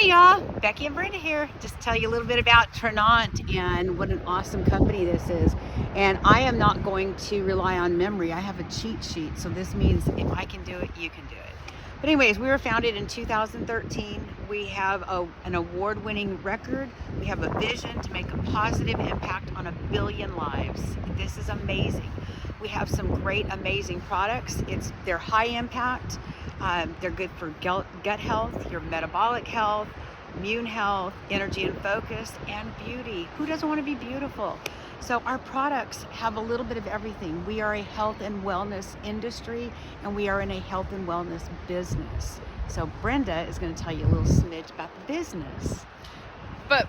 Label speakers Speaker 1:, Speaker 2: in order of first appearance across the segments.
Speaker 1: Howdy y'all, Becky and Brenda here. Just tell you a little bit about Tranont and what an awesome company this is. And I am not going to rely on memory. I have a cheat sheet, so this means if I can do it, you can do it. But anyways, we were founded in 2013. We have an award-winning record. We have a vision to make a positive impact on 1 billion lives. This is amazing. We have some great, amazing products. They're high impact. They're good for gut health, your metabolic health, immune health, energy and focus, and beauty. Who doesn't want to be beautiful? So our products have a little bit of everything. We are a health and wellness industry, and we are in a health and wellness business. So Brenda is going to tell you a little smidge about the business.
Speaker 2: But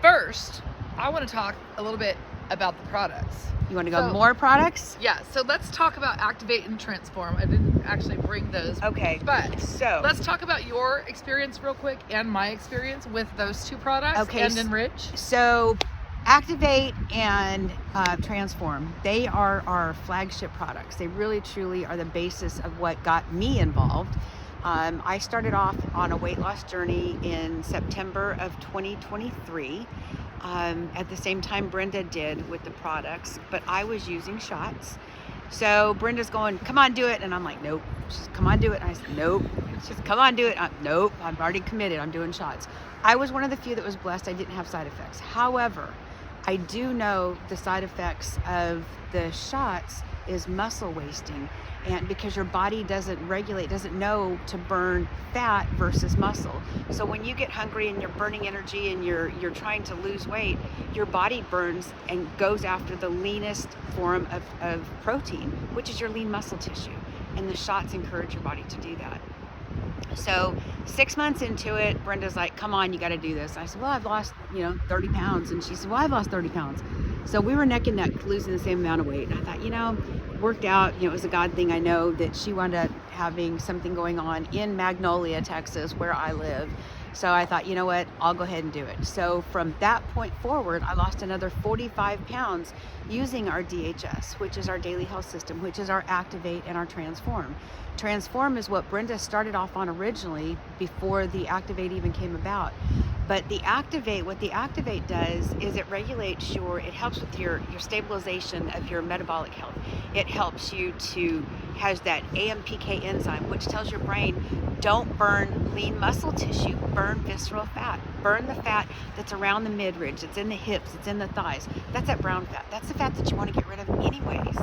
Speaker 2: first, I want to talk a little bit about the products.
Speaker 1: You want to go more products?
Speaker 2: Yeah, so let's talk about Activate and Transform. I didn't actually bring those.
Speaker 1: Okay.
Speaker 2: But
Speaker 1: so
Speaker 2: let's talk about your experience real quick and my experience with those two products and Enrich.
Speaker 1: So Activate and Transform, they are our flagship products. They really truly are the basis of what got me involved. I started off on a weight loss journey in September of 2023. At the same time Brenda did with the products, but I was using shots. So Brenda's going, come on, do it. And I'm like, nope. She's, come on, do it. And I said, nope. She's, come on, do it. Nope, I'm already committed. I'm doing shots. I was one of the few that was blessed. I didn't have side effects. However, I do know the side effects of the shots is muscle wasting, and because your body doesn't know to burn fat versus muscle. So when you get hungry and you're burning energy and you're trying to lose weight, your body burns and goes after the leanest form of protein, which is your lean muscle tissue. And the shots encourage your body to do that. So 6 months into it, Brenda's like, come on, you got to do this. I said, well, I've lost, 30 pounds. And she said, well, I've lost 30 pounds. So we were neck and neck losing the same amount of weight. And I thought, worked out, it was a God thing. I know that she wound up having something going on in Magnolia, Texas, where I live. So I thought, you know what, I'll go ahead and do it. So from that point forward, I lost another 45 pounds using our DHS, which is our daily health system, which is our Activate and our Transform. Transform is what Brenda started off on originally before the Activate even came about. But the Activate, what the Activate does is it helps with your stabilization of your metabolic health. It helps you has that AMPK enzyme, which tells your brain, don't burn lean muscle tissue, burn visceral fat. Burn the fat that's around the midridge, it's in the hips, it's in the thighs. That's that brown fat. That's the fat that you want to get rid of anyways.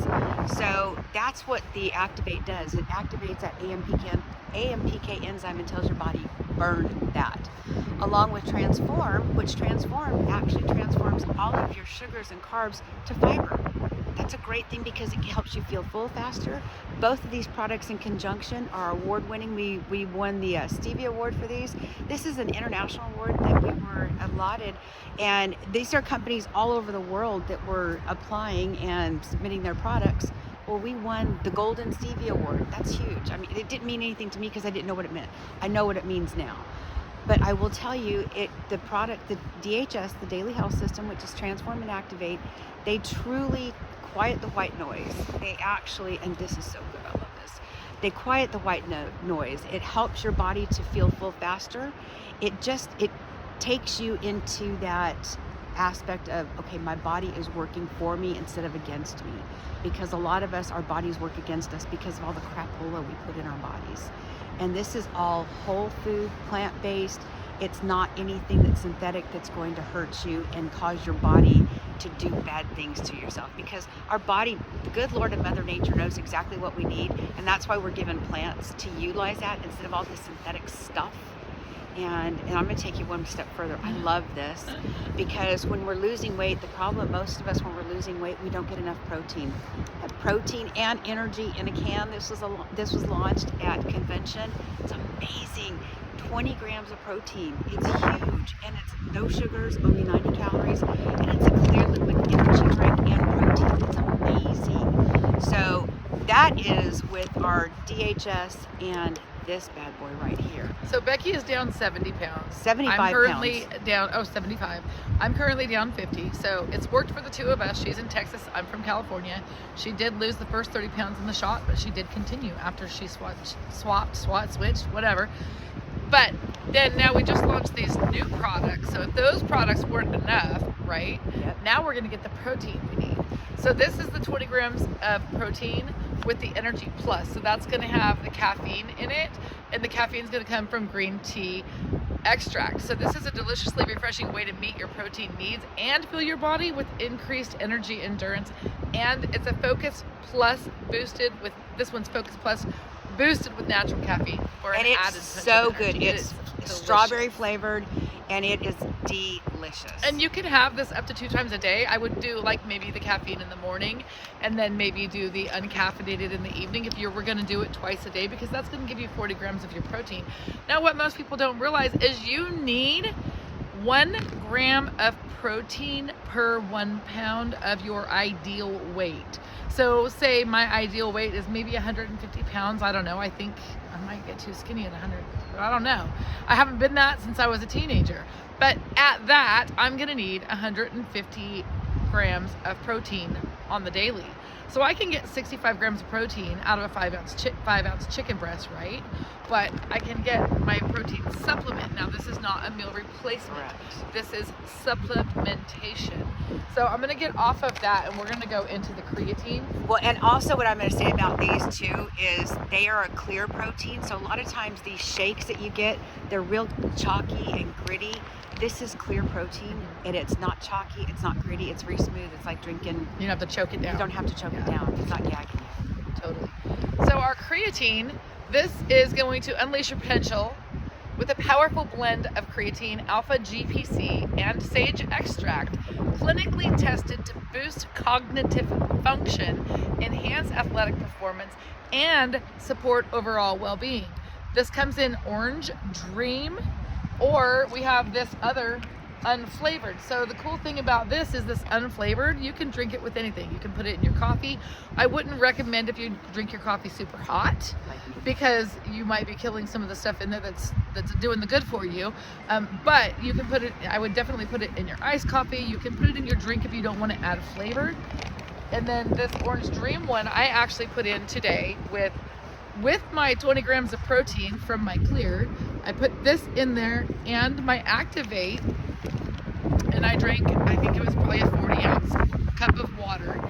Speaker 1: So that's what the Activate does. It activates that AMPK enzyme and tells your body, burn that. Along with Transform, which actually transforms all of your sugars and carbs to fiber. That's a great thing because it helps you feel full faster. Both of these products in conjunction are award-winning. We won the Stevie Award for these. This is an international award that we were allotted, and these are companies all over the world that were applying and submitting their products. Well, we won the Golden Stevie Award. That's huge. I mean, it didn't mean anything to me because I didn't know what it meant. I know what it means now. But I will tell you, the product, the DHS, the Daily Health System, which is Transform and Activate, they truly quiet the white noise. They actually, and this is so good, I love this. They quiet the white noise. It helps your body to feel full faster. It takes you into that aspect of, okay, my body is working for me instead of against me. Because a lot of us, our bodies work against us because of all the crapola we put in our bodies. And this is all whole food, plant-based. It's not anything that's synthetic that's going to hurt you and cause your body to do bad things to yourself. Because our body, the good Lord of Mother Nature knows exactly what we need, and that's why we're given plants to utilize that instead of all this synthetic stuff. And I'm going to take you one step further. I love this because when we're losing weight, the problem, most of us when we're losing weight, we don't get enough protein. Protein and energy in a can. This was launched at convention. It's amazing. 20 grams of protein. It's huge, and it's no sugars, only 90 calories, and it's a clear liquid energy drink and protein. It's amazing. So that is with our DHS and this bad boy right here.
Speaker 2: So Becky is down 70 pounds.
Speaker 1: 75
Speaker 2: I'm currently
Speaker 1: pounds.
Speaker 2: down, 75. I'm currently down 50. So it's worked for the two of us. She's in Texas. I'm from California. She did lose the first 30 pounds in the shot, but she did continue after she switched, whatever. But Then now we just launched these new products. So if those products weren't enough, right?
Speaker 1: Yep.
Speaker 2: Now we're gonna get the protein we need. So this is the 20 grams of protein with the Energy Plus. So that's gonna have the caffeine in it, and the caffeine is gonna come from green tea extract. So this is a deliciously refreshing way to meet your protein needs and fill your body with increased energy endurance. And it's a Focus Plus boosted with, this one's Focus Plus boosted with natural caffeine.
Speaker 1: And it's so good. It's strawberry flavored, and it is delicious.
Speaker 2: And you can have this up to 2 times a day. I would do like maybe the caffeine in the morning, and then maybe do the uncaffeinated in the evening if you were going to do it twice a day, because that's going to give you 40 grams of your protein. Now, what most people don't realize is you need 1 gram of protein per 1 pound of your ideal weight. So say my ideal weight is maybe 150 pounds. I don't know. I think I might get too skinny at 100. I don't know. I haven't been that since I was a teenager. But at that, I'm going to need 150 grams of protein on the daily. So I can get 65 grams of protein out of a 5-ounce chicken breast, right? But I can get my protein supplement. Now, this is not a meal replacement.
Speaker 1: Correct.
Speaker 2: This is supplementation. So I'm gonna get off of that, and we're gonna go into the creatine.
Speaker 1: Well, and also what I'm going to say about these too is they are a clear protein. So a lot of times these shakes that you get, they're real chalky and gritty. This is clear protein, and it's not chalky, it's not gritty, it's very smooth. It's like drinking.
Speaker 2: You don't have to choke it down.
Speaker 1: You don't have to choke it down. It's not gagging you.
Speaker 2: Totally. So our creatine, this is going to unleash your potential with a powerful blend of creatine, alpha GPC, and sage extract, clinically tested to boost cognitive function, enhance athletic performance, and support overall well-being. This comes in Orange Dream, or we have this other unflavored. So the cool thing about this is this unflavored, you can drink it with anything. You can put it in your coffee. I wouldn't recommend if you drink your coffee super hot, because you might be killing some of the stuff in there that's doing the good for you. But you can put it, I would definitely put it in your iced coffee. You can put it in your drink if you don't want to add flavor. And then this Orange Dream one, I actually put in today with my 20 grams of protein from my Clear. I put this in there and my Activate, and I drank, I think it was probably a 40-ounce cup of water,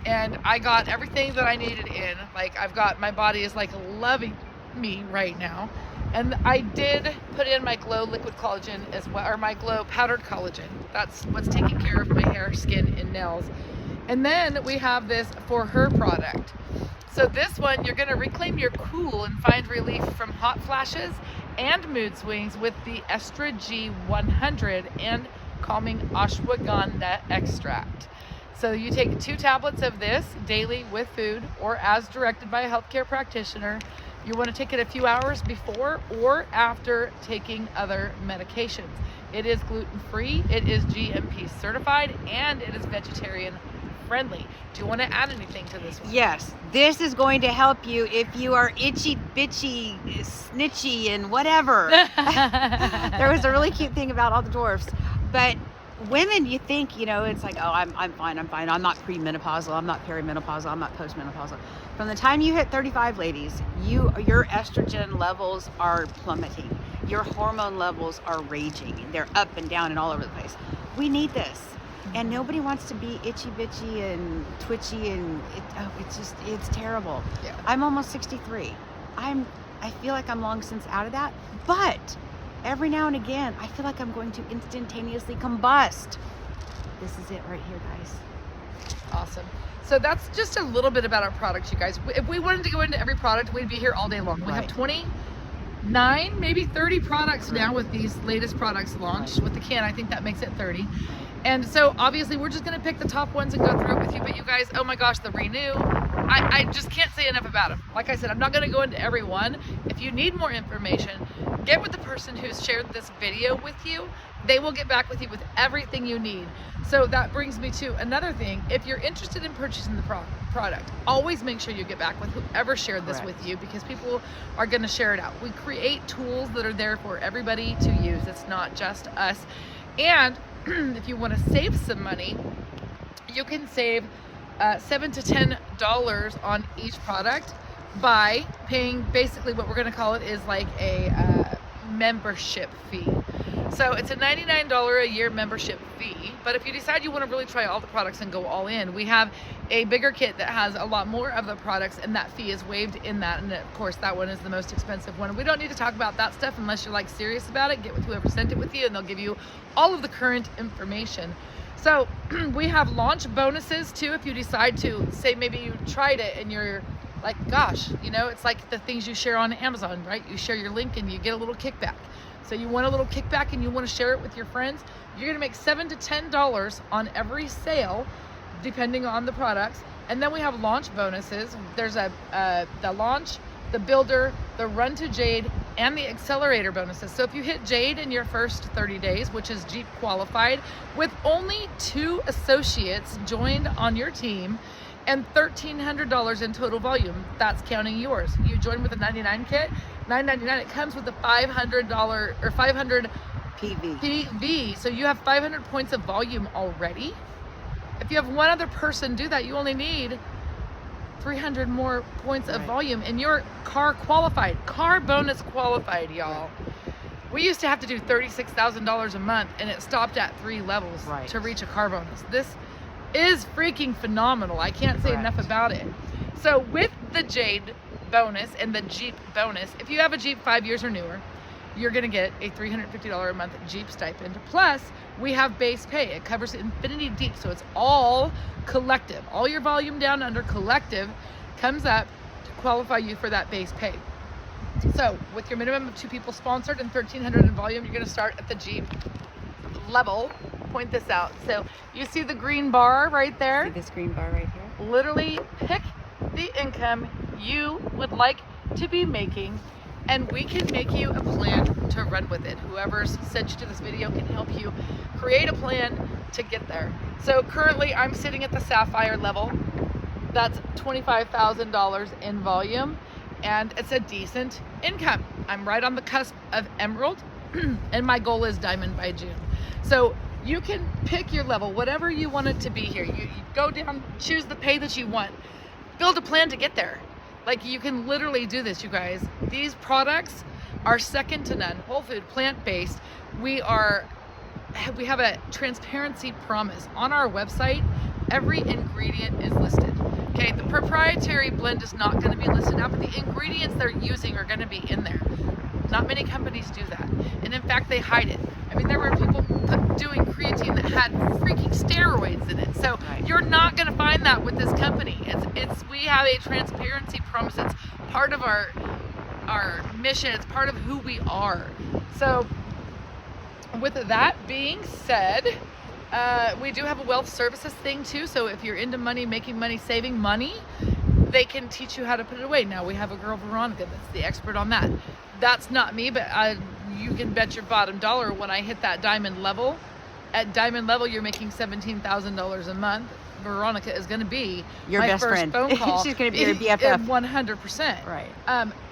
Speaker 2: and I got everything that I needed in. Like, my body is like loving me right now. And I did put in my Glow liquid collagen as well, or my Glow powdered collagen. That's what's taking care of my hair, skin, and nails. And then we have this For Her product. So this one, you're gonna reclaim your cool and find relief from hot flashes and mood swings with the Estra G100 and calming ashwagandha extract. So you take 2 tablets of this daily with food, or as directed by a healthcare practitioner. You want to take it a few hours before or after taking other medications. It is gluten-free, it is GMP certified, and it is vegetarian friendly. Do you want to add anything to this one?
Speaker 1: Yes, this is going to help you if you are itchy, bitchy, snitchy, and whatever. There was a really cute thing about all the dwarfs, but women, you think, it's like, oh, I'm fine. I'm not premenopausal. I'm not perimenopausal. I'm not postmenopausal. From the time you hit 35, ladies, your estrogen levels are plummeting. Your hormone levels are raging. They're up and down and all over the place. We need this. And nobody wants to be itchy bitchy and twitchy, and it's terrible.
Speaker 2: Yeah.
Speaker 1: I'm almost 63. I feel like I'm long since out of that, but every now and again I feel like I'm going to instantaneously combust. This is it right here, guys.
Speaker 2: Awesome. So that's just a little bit about our products, you guys. If we wanted to go into every product, we'd be here all day long. We have 29, maybe 30 products now with these latest products launched. With the can, I think that makes it 30. And so obviously we're just going to pick the top ones and go through it with you. But you guys, oh my gosh, the Renew, I just can't say enough about them. Like I said, I'm not going to go into every one. If you need more information, get with the person who's shared this video with you. They will get back with you with everything you need. So that brings me to another thing. If you're interested in purchasing the product, always make sure you get back with whoever shared this with you, because people are going to share it out. We create tools that are there for everybody to use. It's not just us. And if you want to save some money, you can save $7 to $10 on each product by paying, basically what we're going to call it is like a membership fee. So it's a $99 a year membership fee, but if you decide you want to really try all the products and go all in, we have a bigger kit that has a lot more of the products, and that fee is waived in that. And of course, that one is the most expensive one. We don't need to talk about that stuff unless you're like serious about it. Get with whoever sent it with you, and they'll give you all of the current information. So we have launch bonuses too. If you decide to, say maybe you tried it and you're like, gosh, you know, it's like the things you share on Amazon, right? You share your link and you get a little kickback. So you want a little kickback and you want to share it with your friends, you're going to make $7 to $10 on every sale, depending on the products. And then we have launch bonuses. There's the launch, the builder, the run to Jade, and the accelerator bonuses. So if you hit Jade in your first 30 days, which is Jeep qualified, with only 2 associates joined on your team, and $1,300 in total volume, that's counting yours. You join with a 99 kit, $9.99. It comes with a $500 or 500 PV. So you have 500 points of volume already. If you have one other person do that, you only need 300 more points of volume, and you're car qualified, car bonus qualified, y'all. We used to have to do $36,000 a month, and it stopped at 3 levels to reach a car bonus. This is freaking phenomenal. I can't say enough about it. So with the Jade bonus and the Jeep bonus, if you have a Jeep 5 years or newer, you're gonna get a $350 a month Jeep stipend. Plus, we have base pay. It covers infinity deep, so it's all collective. All your volume down under collective comes up to qualify you for that base pay. So with your minimum of 2 people sponsored and 1,300 in volume, you're gonna start at the Jeep level. Point this out. So you see the green bar right there?
Speaker 1: See this green bar right here?
Speaker 2: Literally pick the income you would like to be making, and we can make you a plan to run with it. Whoever's sent you to this video can help you create a plan to get there. So currently I'm sitting at the Sapphire level. That's $25,000 in volume, and it's a decent income. I'm right on the cusp of Emerald, and my goal is Diamond by June. So you can pick your level, whatever you want it to be here. You go down, choose the pay that you want, build a plan to get there. Like, you can literally do this, you guys. These products are second to none. Whole food, plant-based. We have a transparency promise. On our website, every ingredient is listed. Okay, the proprietary blend is not going to be listed out, but the ingredients they're using are going to be in there. Not many companies do that. And in fact, they hide it. I mean, there were people doing creatine that had freaking steroids in it. So you're not going to find that with this company. We have a transparency promise. It's part of our mission. It's part of who we are. So with that being said, we do have a wealth services thing too. So if you're into money, making money, saving money, they can teach you how to put it away. Now we have a girl, Veronica, that's the expert on that. That's not me, but you can bet your bottom dollar when I hit that diamond level. At diamond level, you're making $17,000 a month. Veronica is going to be
Speaker 1: your
Speaker 2: my
Speaker 1: best
Speaker 2: first
Speaker 1: friend.
Speaker 2: phone call.
Speaker 1: She's going to be your BFF.
Speaker 2: 100%.
Speaker 1: Right.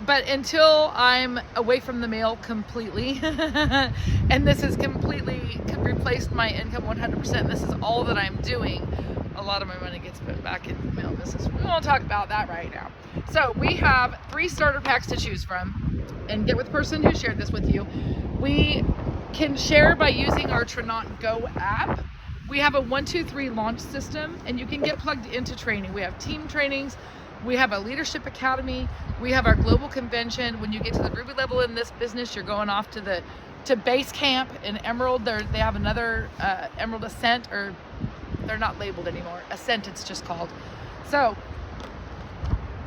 Speaker 2: But until I'm away from the mail completely, and this has completely replaced my income 100%, this is all that I'm doing, a lot of my money gets put back into the mail business. We won't talk about that right now. So we have 3 starter packs to choose from, and get with the person who shared this with you. We can share by using our Tranont Go app. We have a 1, 2, 3 launch system, and you can get plugged into training. We have team trainings. We have a leadership academy. We have our global convention. When you get to the Ruby level in this business, you're going off to base camp in Emerald. They have another Emerald Ascent, or they're not labeled anymore. Ascent, it's just called. So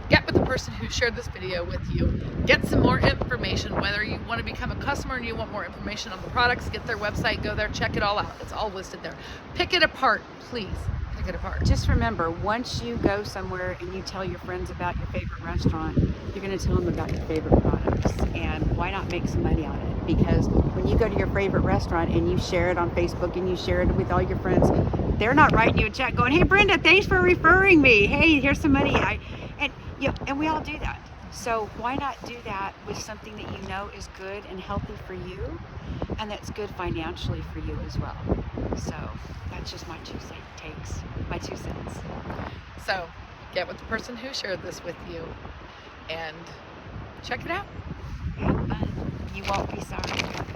Speaker 2: get with the person who shared this video with you. Get some more information, whether you want to become a customer and you want more information on the products, get their website, go there, check it all out. It's all listed there. Pick it apart, please. Pick it apart.
Speaker 1: Just remember, once you go somewhere and you tell your friends about your favorite restaurant, you're going to tell them about your favorite products. And why not make some money on it? Because when you go to your favorite restaurant and you share it on Facebook and you share it with all your friends, they're not writing you a check going, "Hey Brenda, thanks for referring me. Hey, here's some money." And we all do that. So why not do that with something that you know is good and healthy for you, and that's good financially for you as well. So that's just my 2 cents.
Speaker 2: So get with the person who shared this with you and check it out.
Speaker 1: Have fun. You won't be sorry.